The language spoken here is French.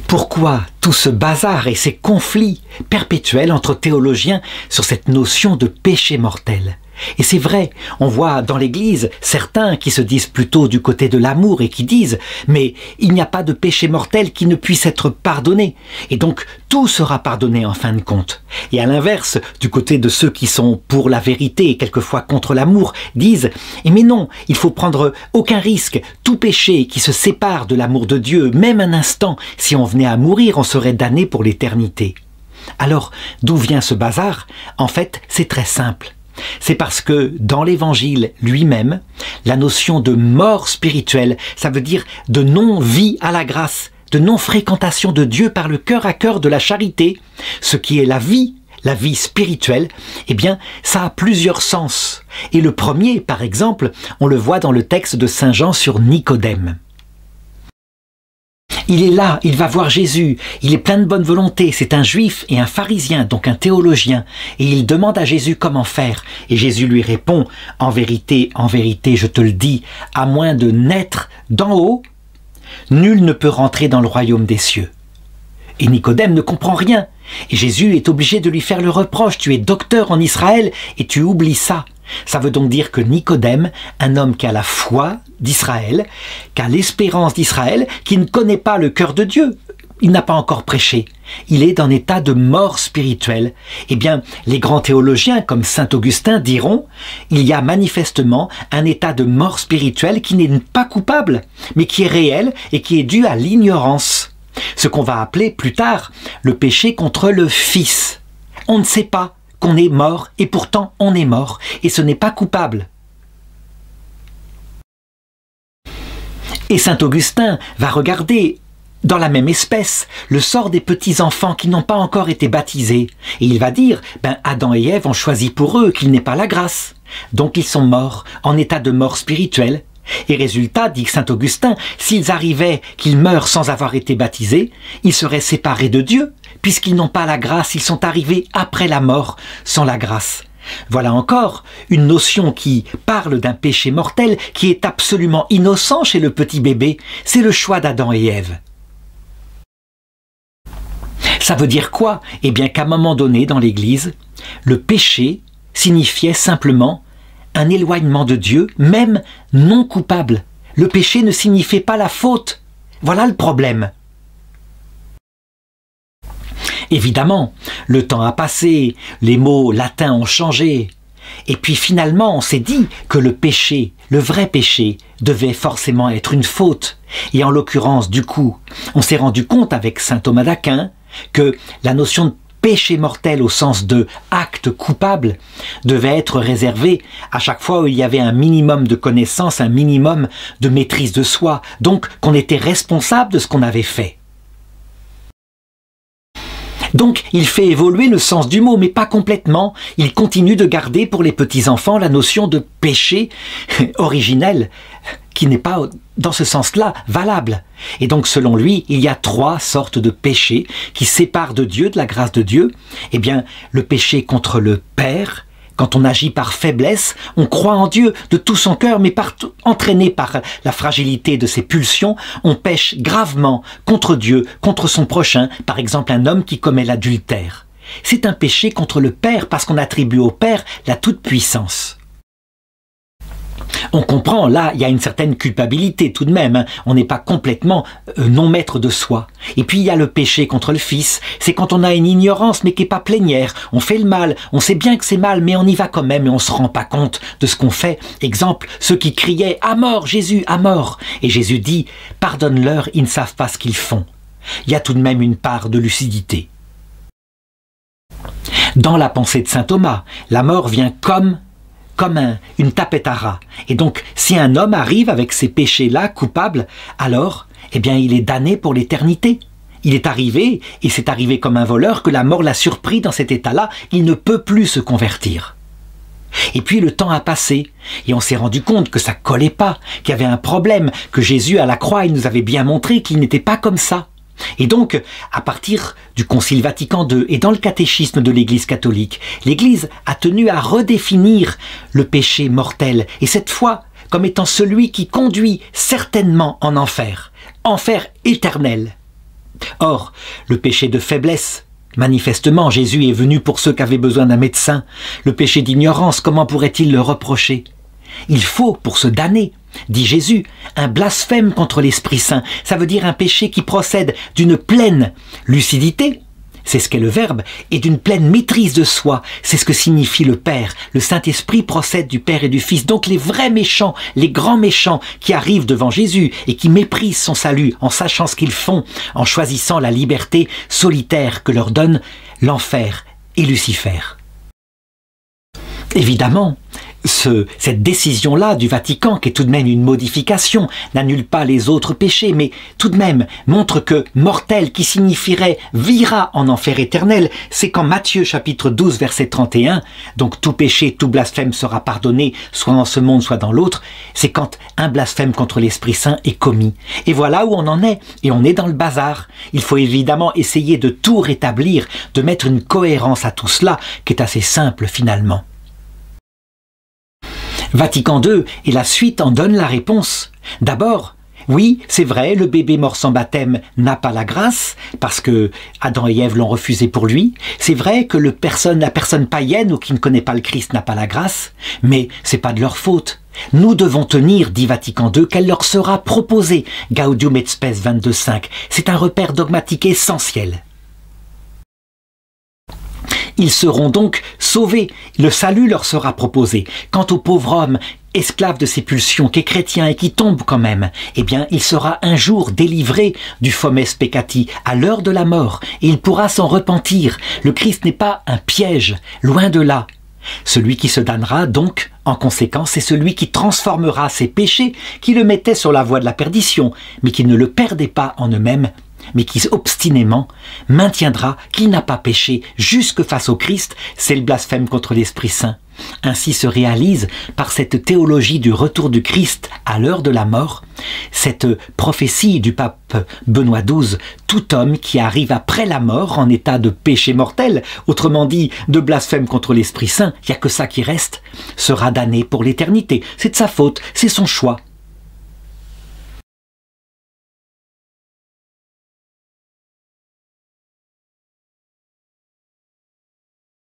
Pourquoi tout ce bazar et ces conflits perpétuels entre théologiens sur cette notion de péché mortel? Et c'est vrai, on voit dans l'Église certains qui se disent plutôt du côté de l'amour et qui disent « mais il n'y a pas de péché mortel qui ne puisse être pardonné, et donc tout sera pardonné en fin de compte ». Et à l'inverse, du côté de ceux qui sont pour la vérité et quelquefois contre l'amour, disent « mais non, il faut prendre aucun risque, tout péché qui se sépare de l'amour de Dieu, même un instant, si on venait à mourir, on serait damné pour l'éternité ». Alors, d'où vient ce bazar? En fait, c'est très simple. C'est parce que dans l'Évangile lui-même, la notion de mort spirituelle, ça veut dire de non-vie à la grâce, de non-fréquentation de Dieu par le cœur à cœur de la charité, ce qui est la vie spirituelle, eh bien, ça a plusieurs sens. Et le premier, par exemple, on le voit dans le texte de Saint Jean sur Nicodème. Il est là, il va voir Jésus, il est plein de bonne volonté, c'est un juif et un pharisien, donc un théologien, et il demande à Jésus comment faire. Et Jésus lui répond, en vérité, je te le dis, à moins de naître d'en haut, nul ne peut rentrer dans le royaume des cieux. Et Nicodème ne comprend rien, et Jésus est obligé de lui faire le reproche, tu es docteur en Israël et tu oublies ça. Ça veut donc dire que Nicodème, un homme qui a la foi d'Israël, qui a l'espérance d'Israël, qui ne connaît pas le cœur de Dieu, il n'a pas encore prêché, il est dans un état de mort spirituelle. Eh bien, les grands théologiens comme saint Augustin diront, il y a manifestement un état de mort spirituelle qui n'est pas coupable, mais qui est réel et qui est dû à l'ignorance. Ce qu'on va appeler plus tard le péché contre le Fils. On ne sait pas qu'on est mort, et pourtant on est mort, et ce n'est pas coupable. Et saint Augustin va regarder, dans la même espèce, le sort des petits-enfants qui n'ont pas encore été baptisés, et il va dire, Adam et Ève ont choisi pour eux qu'il n'est pas la grâce, donc ils sont morts, en état de mort spirituelle. Et résultat, dit saint Augustin, s'ils arrivaient qu'ils meurent sans avoir été baptisés, ils seraient séparés de Dieu, puisqu'ils n'ont pas la grâce, ils sont arrivés après la mort, sans la grâce. Voilà encore une notion qui parle d'un péché mortel qui est absolument innocent chez le petit bébé, c'est le choix d'Adam et Ève. Ça veut dire quoi? Eh bien qu'à un moment donné dans l'Église, le péché signifiait simplement un éloignement de Dieu, même non coupable. Le péché ne signifiait pas la faute. Voilà le problème. Évidemment, le temps a passé, les mots latins ont changé. Et puis finalement, on s'est dit que le péché, le vrai péché, devait forcément être une faute. Et en l'occurrence, du coup, on s'est rendu compte avec saint Thomas d'Aquin que la notion de péché mortel au sens de acte coupable devait être réservé à chaque fois où il y avait un minimum de connaissance, un minimum de maîtrise de soi, donc qu'on était responsable de ce qu'on avait fait. Donc il fait évoluer le sens du mot, mais pas complètement. Il continue de garder pour les petits-enfants la notion de péché originel, qui n'est pas dans ce sens-là valable. Et donc selon lui, il y a 3 sortes de péchés qui séparent de Dieu, de la grâce de Dieu. Eh bien, le péché contre le Père, quand on agit par faiblesse, on croit en Dieu de tout son cœur, mais entraîné par la fragilité de ses pulsions, on pêche gravement contre Dieu, contre son prochain, par exemple un homme qui commet l'adultère. C'est un péché contre le Père parce qu'on attribue au Père la toute-puissance. On comprend, là, il y a une certaine culpabilité tout de même, hein. On n'est pas complètement non-maître de soi. Et puis il y a le péché contre le Fils, c'est quand on a une ignorance mais qui n'est pas plénière, on fait le mal, on sait bien que c'est mal mais on y va quand même et on ne se rend pas compte de ce qu'on fait. Exemple, ceux qui criaient « À mort, Jésus, à mort !» Et Jésus dit « Pardonne-leur, ils ne savent pas ce qu'ils font ». Il y a tout de même une part de lucidité. Dans la pensée de saint Thomas, la mort vient comme une tapette à rat. Et donc, si un homme arrive avec ces péchés-là, coupables, alors, eh bien, il est damné pour l'éternité. Il est arrivé, et c'est arrivé comme un voleur, que la mort l'a surpris dans cet état-là, il ne peut plus se convertir. Et puis le temps a passé, et on s'est rendu compte que ça collait pas, qu'il y avait un problème, que Jésus à la croix, il nous avait bien montré qu'il n'était pas comme ça. Et donc, à partir du Concile Vatican II et dans le catéchisme de l'Église catholique, l'Église a tenu à redéfinir le péché mortel, et cette fois comme étant celui qui conduit certainement en enfer, enfer éternel. Or, le péché de faiblesse, manifestement, Jésus est venu pour ceux qui avaient besoin d'un médecin. Le péché d'ignorance, comment pourrait-il le reprocher? Il faut, pour se damner, dit Jésus, un blasphème contre l'Esprit Saint. Ça veut dire un péché qui procède d'une pleine lucidité, c'est ce qu'est le Verbe, et d'une pleine maîtrise de soi, c'est ce que signifie le Père. Le Saint-Esprit procède du Père et du Fils. Donc les vrais méchants, les grands méchants qui arrivent devant Jésus et qui méprisent son salut en sachant ce qu'ils font, en choisissant la liberté solitaire que leur donne l'enfer et Lucifer. Évidemment, cette décision-là du Vatican, qui est tout de même une modification, n'annule pas les autres péchés, mais tout de même montre que mortel, qui signifierait vira en enfer éternel, c'est qu'en Matthieu chapitre 12 verset 31, donc tout péché, tout blasphème sera pardonné, soit dans ce monde, soit dans l'autre, c'est quand un blasphème contre l'Esprit Saint est commis. Et voilà où on en est, et on est dans le bazar. Il faut évidemment essayer de tout rétablir, de mettre une cohérence à tout cela, qui est assez simple finalement. Vatican II et la suite en donnent la réponse. D'abord, oui, c'est vrai, le bébé mort sans baptême n'a pas la grâce, parce que Adam et Ève l'ont refusé pour lui. C'est vrai que la personne païenne ou qui ne connaît pas le Christ n'a pas la grâce, mais c'est pas de leur faute. Nous devons tenir, dit Vatican II, qu'elle leur sera proposée. Gaudium et Spes 22.5. C'est un repère dogmatique essentiel. Ils seront donc sauvés, le salut leur sera proposé. Quant au pauvre homme, esclave de ses pulsions, qui est chrétien et qui tombe quand même, eh bien il sera un jour délivré du fomes peccati, à l'heure de la mort, et il pourra s'en repentir. Le Christ n'est pas un piège, loin de là. Celui qui se damnera donc, en conséquence, c'est celui qui transformera ses péchés, qui le mettaient sur la voie de la perdition, mais qui ne le perdait pas en eux-mêmes, mais qui obstinément maintiendra qu'il n'a pas péché jusque face au Christ, c'est le blasphème contre l'Esprit Saint. Ainsi se réalise, par cette théologie du retour du Christ à l'heure de la mort, cette prophétie du pape Benoît XII, tout homme qui arrive après la mort en état de péché mortel, autrement dit de blasphème contre l'Esprit Saint, il n'y a que ça qui reste, sera damné pour l'éternité. C'est de sa faute, c'est son choix.